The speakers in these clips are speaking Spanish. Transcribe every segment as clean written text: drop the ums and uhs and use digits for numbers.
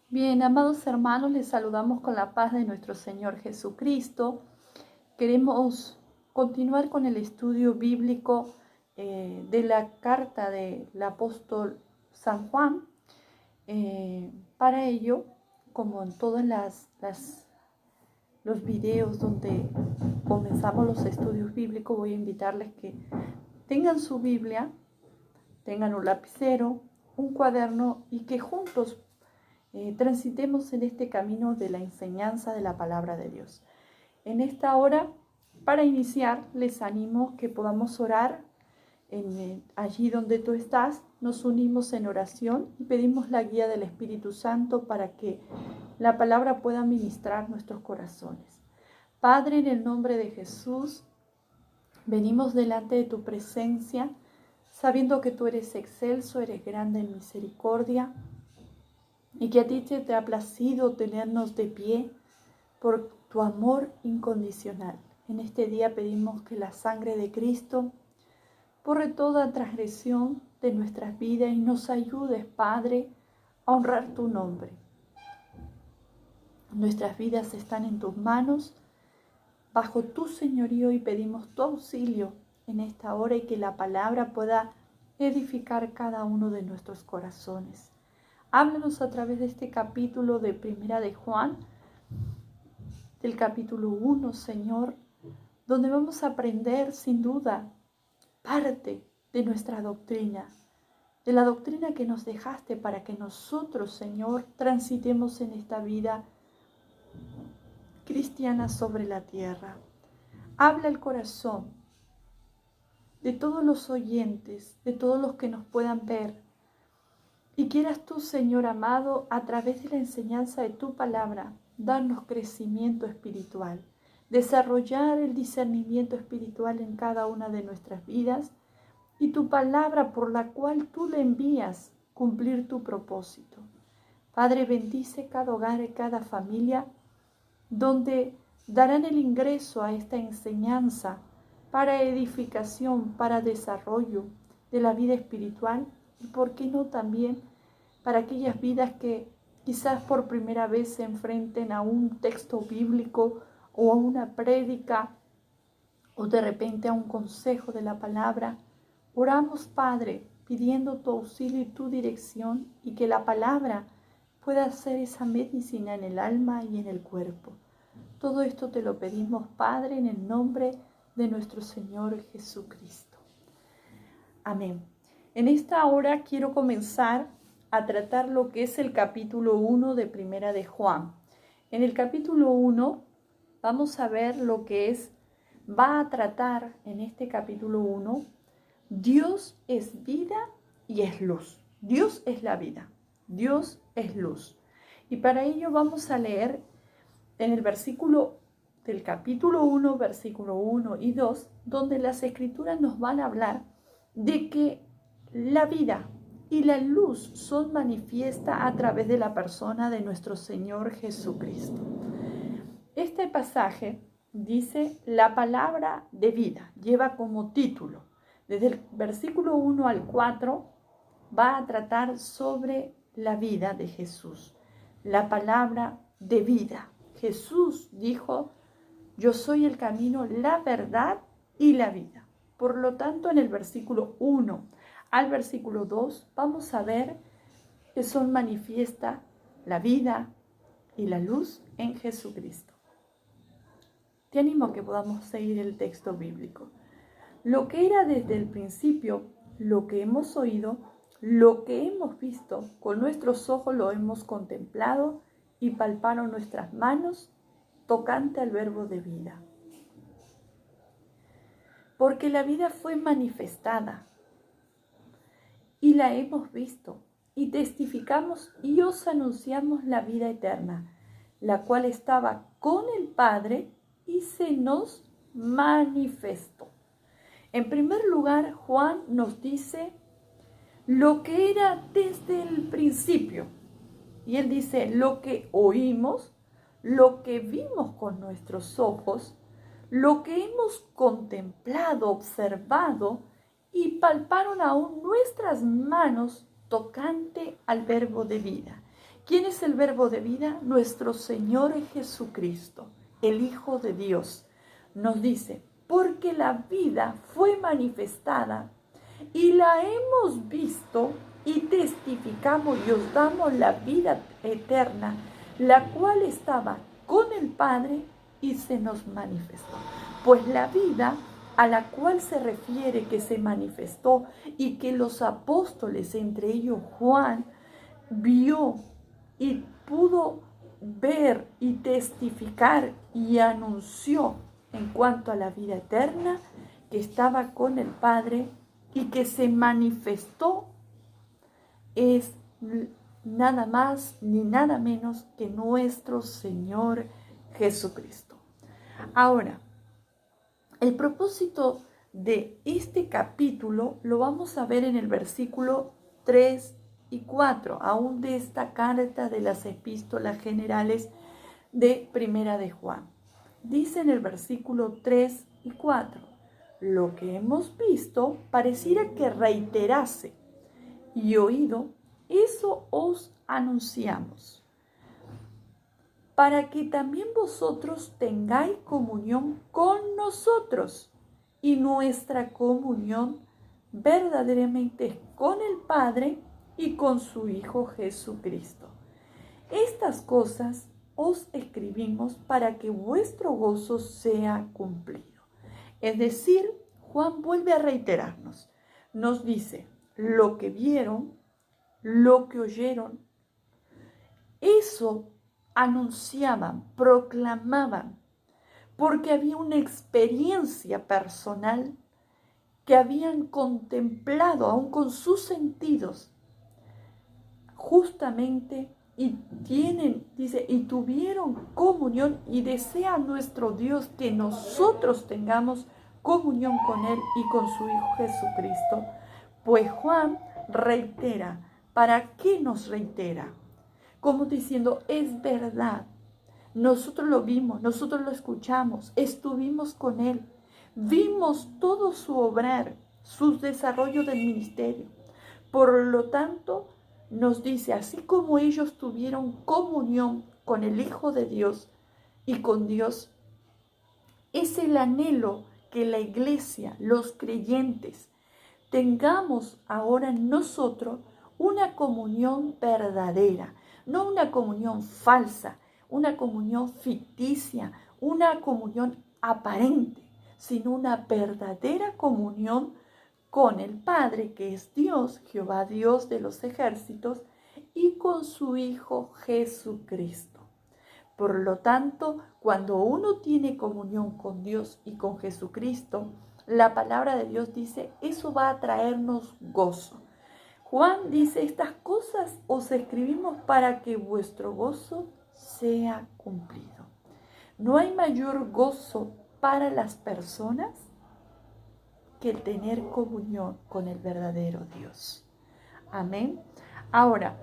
Bien, amados hermanos, les saludamos con la paz de nuestro Señor Jesucristo. Queremos continuar con el estudio bíblico de la carta del apóstol San Juan. Para ello, como en todos los videos donde comenzamos los estudios bíblicos, voy a invitarles que tengan su Biblia, tengan un lapicero, un cuaderno y que juntos transitemos en este camino de la enseñanza de la palabra de Dios. En esta hora, para iniciar, les animo que podamos orar allí donde tú estás. Nos unimos en oración y pedimos la guía del Espíritu Santo para que la palabra pueda ministrar nuestros corazones. Padre, en el nombre de Jesús, venimos delante de tu presencia, sabiendo que tú eres excelso, eres grande en misericordia, y que a ti te ha placido tenernos de pie por tu amor incondicional. En este día pedimos que la sangre de Cristo borre toda transgresión de nuestras vidas y nos ayudes, Padre, a honrar tu nombre. Nuestras vidas están en tus manos, bajo tu señorío, y pedimos tu auxilio en esta hora y que la palabra pueda edificar cada uno de nuestros corazones. Háblanos a través de este capítulo de Primera de Juan, del capítulo 1, Señor, donde vamos a aprender sin duda parte de nuestra doctrina, de la doctrina que nos dejaste para que nosotros, Señor, transitemos en esta vida cristiana sobre la tierra. Habla el corazón de todos los oyentes, de todos los que nos puedan ver. Y quieras tú, Señor amado, a través de la enseñanza de tu palabra, darnos crecimiento espiritual, desarrollar el discernimiento espiritual en cada una de nuestras vidas y tu palabra por la cual tú le envías cumplir tu propósito. Padre, bendice cada hogar y cada familia donde darán el ingreso a esta enseñanza para edificación, para desarrollo de la vida espiritual y, por qué no, también para aquellas vidas que quizás por primera vez se enfrenten a un texto bíblico o a una prédica o de repente a un consejo de la palabra. Oramos, Padre, pidiendo tu auxilio y tu dirección y que la palabra pueda ser esa medicina en el alma y en el cuerpo. Todo esto te lo pedimos, Padre, en el nombre de nuestro Señor Jesucristo. Amén. En esta hora quiero comenzar a tratar lo que es el capítulo 1 de Primera de Juan. En el capítulo 1 vamos a ver lo que va a tratar en este capítulo 1. Dios es vida y es luz. Dios es la vida. Dios es luz. Y para ello vamos a leer en el versículo del capítulo 1, versículo 1 y 2, donde las escrituras nos van a hablar de que la vida y la luz son manifiestas a través de la persona de nuestro Señor Jesucristo. Este pasaje dice la palabra de vida, lleva como título, desde el versículo 1 al 4, va a tratar sobre la vida de Jesús, la palabra de vida. Jesús dijo: yo soy el camino, la verdad y la vida. Por lo tanto, en el versículo 1 al versículo 2 vamos a ver que son manifiesta la vida y la luz en Jesucristo. Te animo a que podamos seguir el texto bíblico. Lo que era desde el principio, lo que hemos oído, lo que hemos visto, con nuestros ojos lo hemos contemplado y palparon nuestras manos tocante al verbo de vida. Porque la vida fue manifestada y la hemos visto y testificamos y os anunciamos la vida eterna, la cual estaba con el Padre y se nos manifestó. En primer lugar, Juan nos dice lo que era desde el principio. Y él dice lo que oímos, lo que vimos con nuestros ojos, lo que hemos contemplado, observado y palparon aún nuestras manos tocante al verbo de vida. ¿Quién es el verbo de vida? Nuestro Señor Jesucristo, el Hijo de Dios. Nos dice, porque la vida fue manifestada y la hemos visto y testificamos y os damos la vida eterna, la cual estaba con el Padre y se nos manifestó. Pues la vida a la cual se refiere que se manifestó y que los apóstoles, entre ellos Juan, vio y pudo ver y testificar y anunció en cuanto a la vida eterna, que estaba con el Padre y que se manifestó, es nada más ni nada menos que nuestro Señor Jesucristo. Ahora, el propósito de este capítulo lo vamos a ver en el versículo 3 y 4, aún de esta carta de las epístolas generales de Primera de Juan. Dice en el versículo 3 y 4, lo que hemos visto pareciera que reiterase y oído, eso os anunciamos, para que también vosotros tengáis comunión con nosotros, y nuestra comunión verdaderamente es con el Padre y con su Hijo Jesucristo. Estas cosas os escribimos para que vuestro gozo sea cumplido. Es decir, Juan vuelve a reiterarnos, nos dice, lo que vieron, lo que oyeron, eso anunciaban, proclamaban, porque había una experiencia personal que habían contemplado aún con sus sentidos, justamente, y tienen, dice, y tuvieron comunión, y desea nuestro Dios que nosotros tengamos comunión con Él y con su Hijo Jesucristo. Pues Juan reitera. ¿Para qué nos reitera? Como diciendo, es verdad. Nosotros lo vimos, nosotros lo escuchamos, estuvimos con Él, vimos todo su obrar, su desarrollo del ministerio. Por lo tanto, nos dice, así como ellos tuvieron comunión con el Hijo de Dios y con Dios, es el anhelo que la iglesia, los creyentes, tengamos ahora nosotros una comunión verdadera, no una comunión falsa, una comunión ficticia, una comunión aparente, sino una verdadera comunión con el Padre, que es Dios, Jehová Dios de los ejércitos, y con su Hijo Jesucristo. Por lo tanto, cuando uno tiene comunión con Dios y con Jesucristo, la palabra de Dios dice, eso va a traernos gozo. Juan dice, estas cosas os escribimos para que vuestro gozo sea cumplido. No hay mayor gozo para las personas que el tener comunión con el verdadero Dios. Amén. Ahora,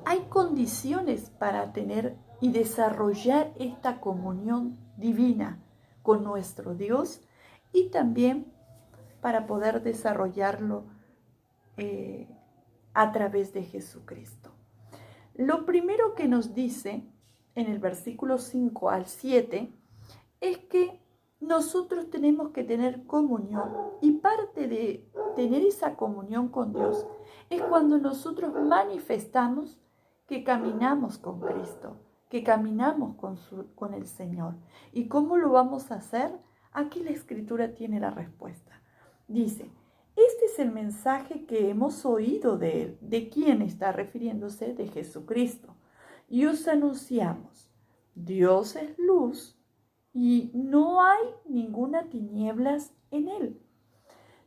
hay condiciones para tener y desarrollar esta comunión divina con nuestro Dios y también para poder desarrollarlo a través de Jesucristo. Lo primero que nos dice en el versículo 5 al 7 es que nosotros tenemos que tener comunión, y parte de tener esa comunión con Dios es cuando nosotros manifestamos que caminamos con Cristo, que caminamos con el Señor. ¿Y cómo lo vamos a hacer? Aquí la Escritura tiene la respuesta. Dice, este es el mensaje que hemos oído de Él. ¿De quién está refiriéndose? De Jesucristo. Y os anunciamos, Dios es luz y no hay ninguna tinieblas en Él.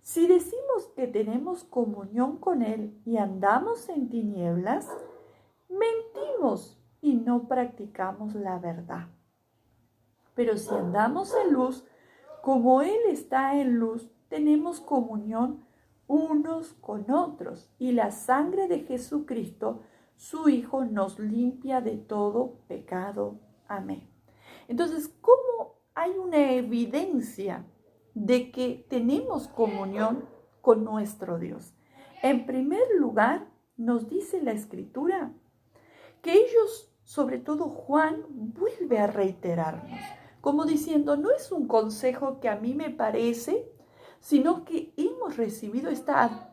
Si decimos que tenemos comunión con Él y andamos en tinieblas, mentimos y no practicamos la verdad. Pero si andamos en luz, como Él está en luz, tenemos comunión unos con otros, y la sangre de Jesucristo, su Hijo, nos limpia de todo pecado. Amén. Entonces, ¿cómo hay una evidencia de que tenemos comunión con nuestro Dios? En primer lugar, nos dice la Escritura sobre todo Juan, vuelve a reiterarnos, como diciendo, no es un consejo que a mí me parece, sino que hemos recibido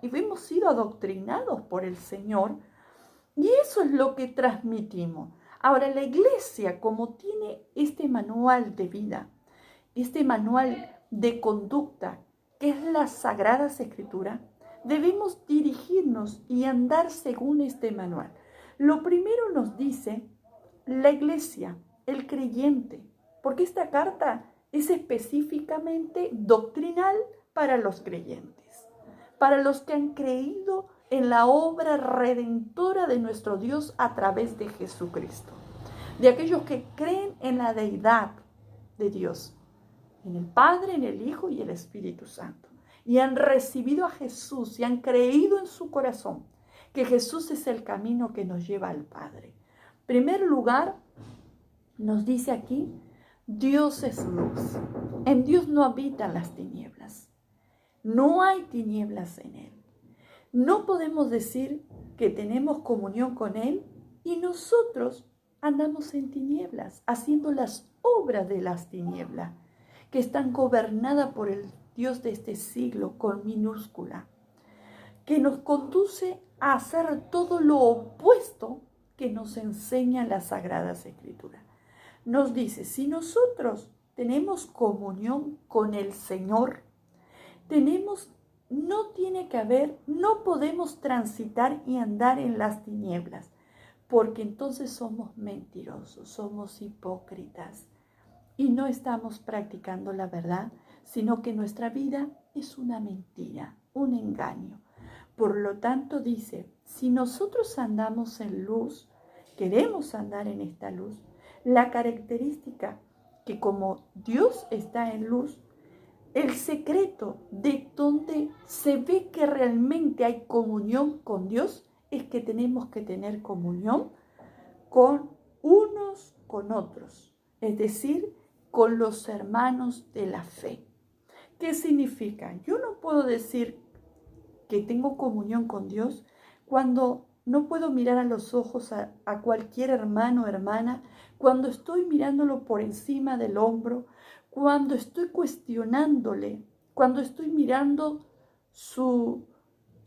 hemos sido adoctrinados por el Señor, y eso es lo que transmitimos. Ahora, la iglesia, como tiene este manual de vida, este manual de conducta, que es la Sagrada Escritura, debemos dirigirnos y andar según este manual. Lo primero nos dice la iglesia, el creyente, porque esta carta es específicamente doctrinal para los creyentes, para los que han creído en la obra redentora de nuestro Dios a través de Jesucristo, de aquellos que creen en la deidad de Dios, en el Padre, en el Hijo y el Espíritu Santo, y han recibido a Jesús y han creído en su corazón que Jesús es el camino que nos lleva al Padre. En primer lugar, nos dice aquí, Dios es luz. En Dios no habitan las tinieblas. No hay tinieblas en Él. No podemos decir que tenemos comunión con Él y nosotros andamos en tinieblas, haciendo las obras de las tinieblas, que están gobernadas por el Dios de este siglo con minúscula, que nos conduce a hacer todo lo opuesto que nos enseña las Sagradas Escrituras. Nos dice, si nosotros tenemos comunión con el Señor, no podemos transitar y andar en las tinieblas, porque entonces somos mentirosos, somos hipócritas y no estamos practicando la verdad, sino que nuestra vida es una mentira, un engaño. Por lo tanto dice, si nosotros andamos en luz, queremos andar en esta luz, la característica que como Dios está en luz, el secreto de donde se ve que realmente hay comunión con Dios es que tenemos que tener comunión con unos con otros, es decir, con los hermanos de la fe. ¿Qué significa? Yo no puedo decir que tengo comunión con Dios cuando no puedo mirar a los ojos a cualquier hermano o hermana, cuando estoy mirándolo por encima del hombro, cuando estoy cuestionándole, cuando estoy mirando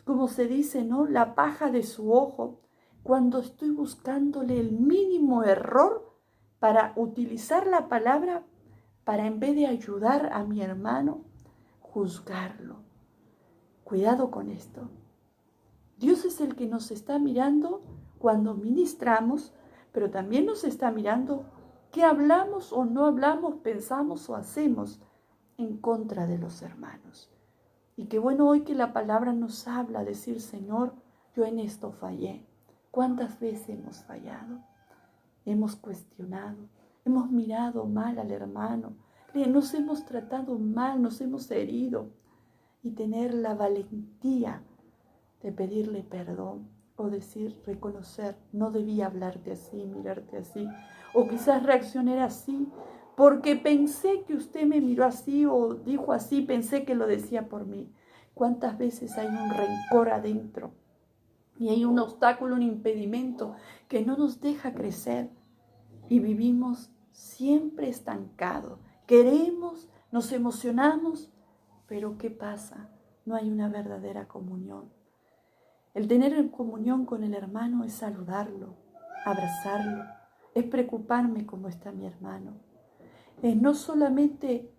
como se dice, ¿no? La paja de su ojo, cuando estoy buscándole el mínimo error para utilizar la palabra para en vez de ayudar a mi hermano, juzgarlo. Cuidado con esto. Dios es el que nos está mirando cuando ministramos, pero también nos está mirando qué hablamos o no hablamos, pensamos o hacemos en contra de los hermanos. Y qué bueno hoy que la palabra nos habla, decir, Señor, yo en esto fallé. ¿Cuántas veces hemos fallado? Hemos cuestionado, hemos mirado mal al hermano, nos hemos tratado mal, nos hemos herido. Y tener la valentía de pedirle perdón o decir, reconocer, no debía hablarte así, mirarte así, o quizás reaccionar así, porque pensé que usted me miró así o dijo así, pensé que lo decía por mí. ¿Cuántas veces hay un rencor adentro? Y hay un obstáculo, un impedimento que no nos deja crecer y vivimos siempre estancados. Queremos, nos emocionamos, pero ¿qué pasa? No hay una verdadera comunión. El tener comunión con el hermano es saludarlo, abrazarlo, es preocuparme cómo está mi hermano. Es no solamente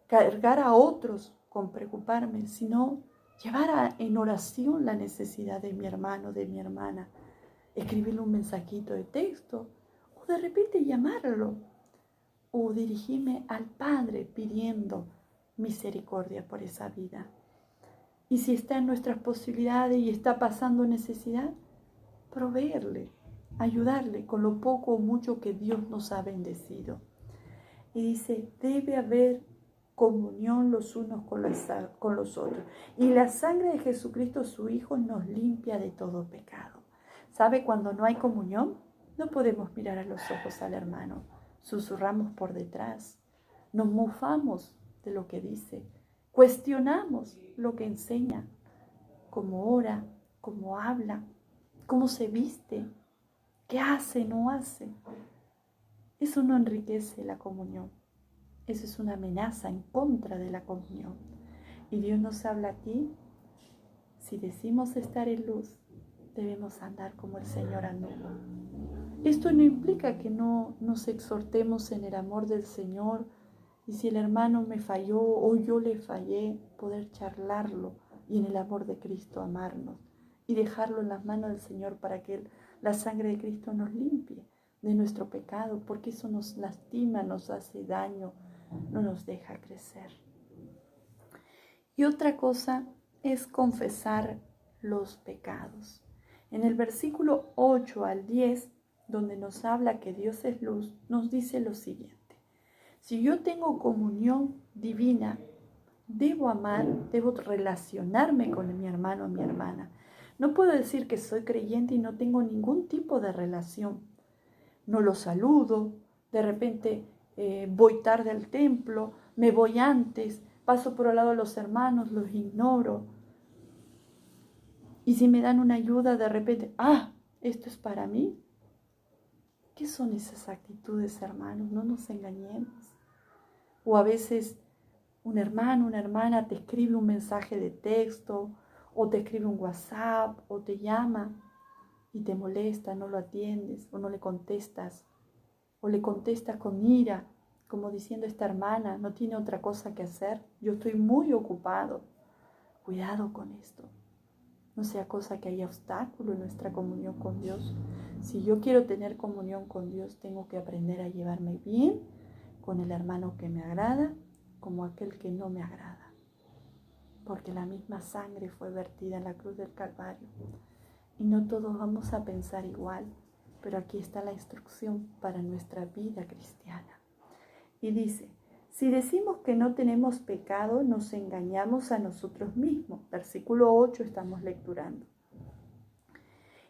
cargar a otros con preocuparme, sino llevar en oración la necesidad de mi hermano, de mi hermana. Escribirle un mensajito de texto o de repente llamarlo o dirigirme al Padre pidiendo misericordia por esa vida. Y si está en nuestras posibilidades y está pasando necesidad, proveerle, ayudarle con lo poco o mucho que Dios nos ha bendecido. Y dice, debe haber comunión los unos con los otros. Y la sangre de Jesucristo, su Hijo, nos limpia de todo pecado. ¿Sabe? Cuando no hay comunión, no podemos mirar a los ojos al hermano. Susurramos por detrás. Nos mofamos de lo que dice. Cuestionamos lo que enseña, cómo ora, cómo habla, cómo se viste, ¿Qué hace? ¿No hace? Eso no enriquece la comunión. Eso es una amenaza en contra de la comunión. Y Dios nos habla aquí, si decimos estar en luz, debemos andar como el Señor anduvo. Esto no implica que no nos exhortemos en el amor del Señor y si el hermano me falló o yo le fallé, poder charlarlo y en el amor de Cristo amarnos y dejarlo en las manos del Señor para que la sangre de Cristo nos limpie de nuestro pecado, porque eso nos lastima, nos hace daño, no nos deja crecer. Y otra cosa es confesar los pecados. En el versículo 8 al 10, donde nos habla que Dios es luz, nos dice lo siguiente. Si yo tengo comunión divina, debo amar, debo relacionarme con mi hermano o mi hermana. No puedo decir que soy creyente y no tengo ningún tipo de relación. No lo saludo, de repente voy tarde al templo, me voy antes, paso por al lado de los hermanos, los ignoro. Y si me dan una ayuda, de repente, ¿esto es para mí? ¿Qué son esas actitudes, hermanos? No nos engañemos. O a veces un hermano, una hermana te escribe un mensaje de texto, o te escribe un WhatsApp, o te llama y te molesta, no lo atiendes, o no le contestas, o le contestas con ira, como diciendo esta hermana no tiene otra cosa que hacer, yo estoy muy ocupado. Cuidado con esto. No sea cosa que haya obstáculo en nuestra comunión con Dios. Si yo quiero tener comunión con Dios, tengo que aprender a llevarme bien con el hermano que me agrada, como aquel que no me agrada. Porque la misma sangre fue vertida en la cruz del Calvario. Y no todos vamos a pensar igual, pero aquí está la instrucción para nuestra vida cristiana. Y dice, si decimos que no tenemos pecado, nos engañamos a nosotros mismos. Versículo 8 estamos lecturando.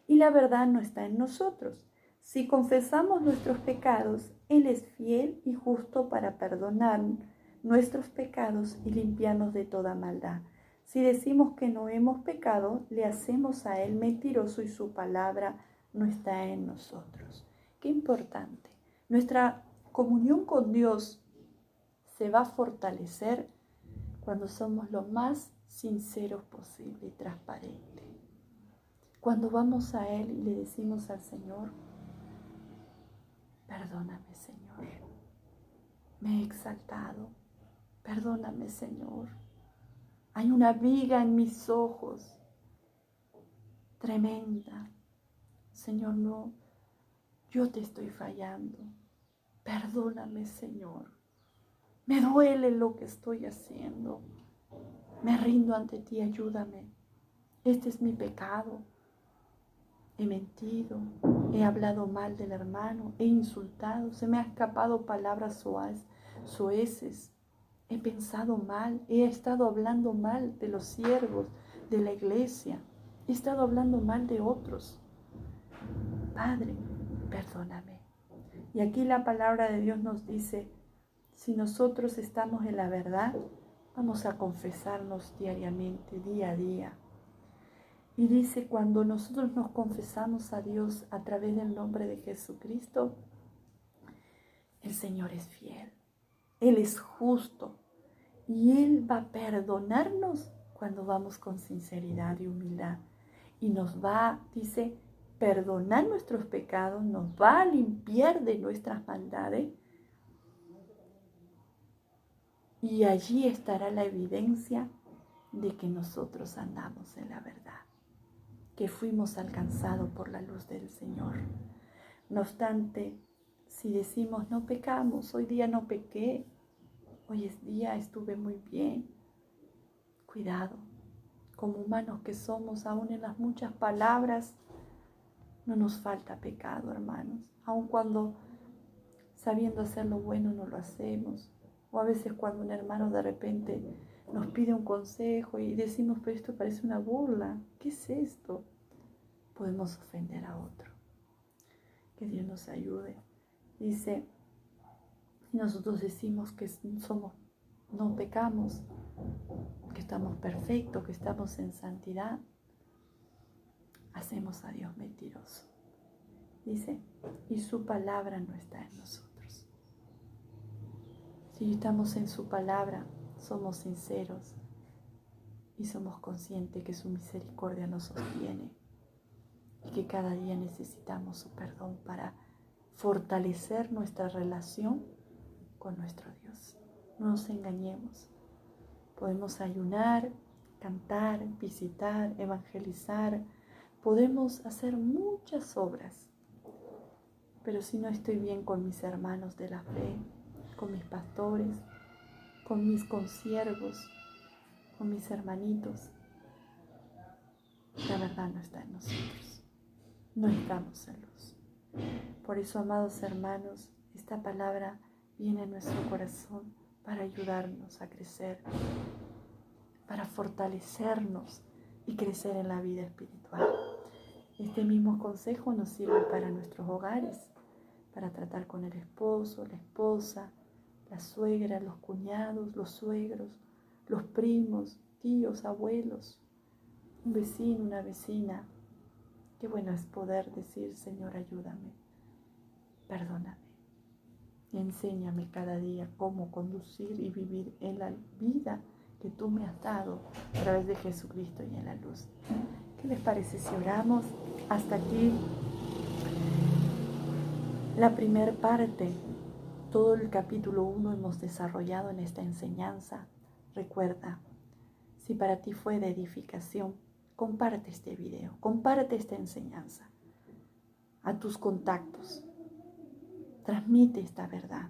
Y la verdad no está en nosotros. Si confesamos nuestros pecados, Él es fiel y justo para perdonar nuestros pecados y limpiarnos de toda maldad. Si decimos que no hemos pecado, le hacemos a Él mentiroso y su palabra no está en nosotros. Qué importante. Nuestra comunión con Dios se va a fortalecer cuando somos lo más sinceros posible y transparentes. Cuando vamos a Él y le decimos al Señor, perdóname, Señor, me he exaltado, perdóname, Señor, hay una viga en mis ojos tremenda, Señor, no, yo te estoy fallando, perdóname, Señor, me duele lo que estoy haciendo, me rindo ante ti, ayúdame, este es mi pecado. He mentido, he hablado mal del hermano, he insultado, se me han escapado palabras soeces, he pensado mal, he estado hablando mal de los siervos, de la iglesia, he estado hablando mal de otros. Padre, perdóname. Y aquí la palabra de Dios nos dice, si nosotros estamos en la verdad, vamos a confesarnos diariamente, día a día. Y dice, cuando nosotros nos confesamos a Dios a través del nombre de Jesucristo, el Señor es fiel, Él es justo y Él va a perdonarnos cuando vamos con sinceridad y humildad. Y nos va, dice, perdonar nuestros pecados, nos va a limpiar de nuestras maldades. Y allí estará la evidencia de que nosotros andamos en la verdad, que fuimos alcanzados por la luz del Señor. No obstante, si decimos no pecamos, hoy día no pequé, hoy es día estuve muy bien, cuidado, como humanos que somos, aún en las muchas palabras, no nos falta pecado, hermanos, aun cuando sabiendo hacer lo bueno no lo hacemos, o a veces cuando un hermano de repente nos pide un consejo y decimos, pero esto parece una burla, ¿qué es esto? Podemos ofender a otro. Que Dios nos ayude. Dice, si nosotros decimos que no pecamos, que estamos perfectos, que estamos en santidad, hacemos a Dios mentiroso. Dice, y su palabra no está en nosotros. Si estamos en su palabra, somos sinceros y somos conscientes que su misericordia nos sostiene y que cada día necesitamos su perdón para fortalecer nuestra relación con nuestro Dios. No nos engañemos. Podemos ayunar, cantar, visitar, evangelizar. Podemos hacer muchas obras. Pero si no estoy bien con mis hermanos de la fe, con mis pastores, con mis consiervos, con mis hermanitos, la verdad no está en nosotros. No estamos en luz. Por eso, amados hermanos, esta palabra viene a nuestro corazón para ayudarnos a crecer, para fortalecernos y crecer en la vida espiritual. Este mismo consejo nos sirve para nuestros hogares, para tratar con el esposo, la esposa, la suegra, los cuñados, los suegros, los primos, tíos, abuelos, un vecino, una vecina. Qué bueno es poder decir, Señor, ayúdame, perdóname y enséñame cada día cómo conducir y vivir en la vida que tú me has dado a través de Jesucristo y en la luz. ¿Qué les parece si oramos? Hasta aquí la primera parte. Todo el capítulo 1 hemos desarrollado en esta enseñanza. Recuerda, si para ti fue de edificación, comparte este video, comparte esta enseñanza a tus contactos. Transmite esta verdad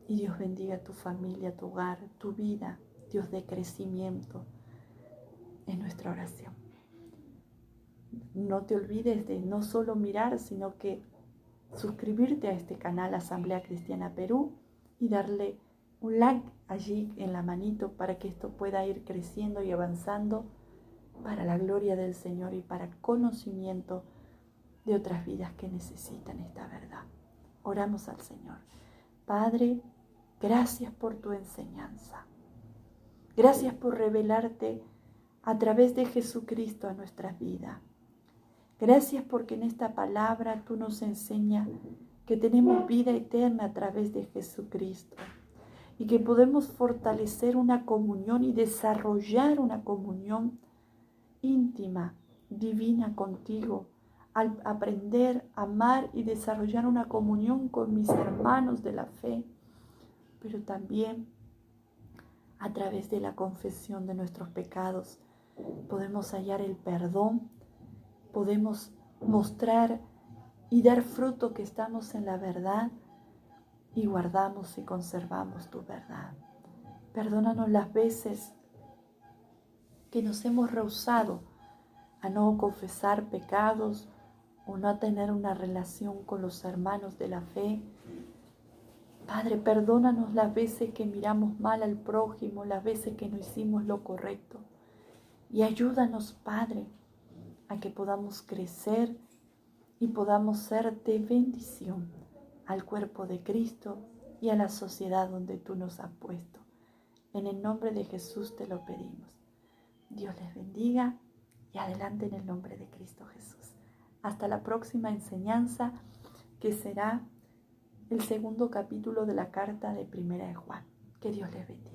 y Dios bendiga a tu familia, tu hogar, tu vida. Dios dé crecimiento en nuestra oración. No te olvides de no solo mirar, sino que suscribirte a este canal Asamblea Cristiana Perú y darle un like allí en la manito para que esto pueda ir creciendo y avanzando para la gloria del Señor y para conocimiento de otras vidas que necesitan esta verdad. Oramos al Señor. Padre, gracias por tu enseñanza. Gracias por revelarte a través de Jesucristo a nuestras vidas. Gracias porque en esta palabra tú nos enseñas que tenemos vida eterna a través de Jesucristo y que podemos fortalecer una comunión y desarrollar una comunión íntima, divina contigo, al aprender, amar y desarrollar una comunión con mis hermanos de la fe, pero también a través de la confesión de nuestros pecados podemos hallar el perdón, podemos mostrar y dar fruto que estamos en la verdad y guardamos y conservamos tu verdad. Perdónanos las veces que nos hemos rehusado a no confesar pecados o no a tener una relación con los hermanos de la fe. Padre, perdónanos las veces que miramos mal al prójimo, las veces que no hicimos lo correcto. Y ayúdanos, Padre, a que podamos crecer y podamos ser de bendición al cuerpo de Cristo y a la sociedad donde tú nos has puesto. En el nombre de Jesús te lo pedimos. Dios les bendiga y adelante en el nombre de Cristo Jesús. Hasta la próxima enseñanza, que será el segundo capítulo de la carta de Primera de Juan. Que Dios les bendiga.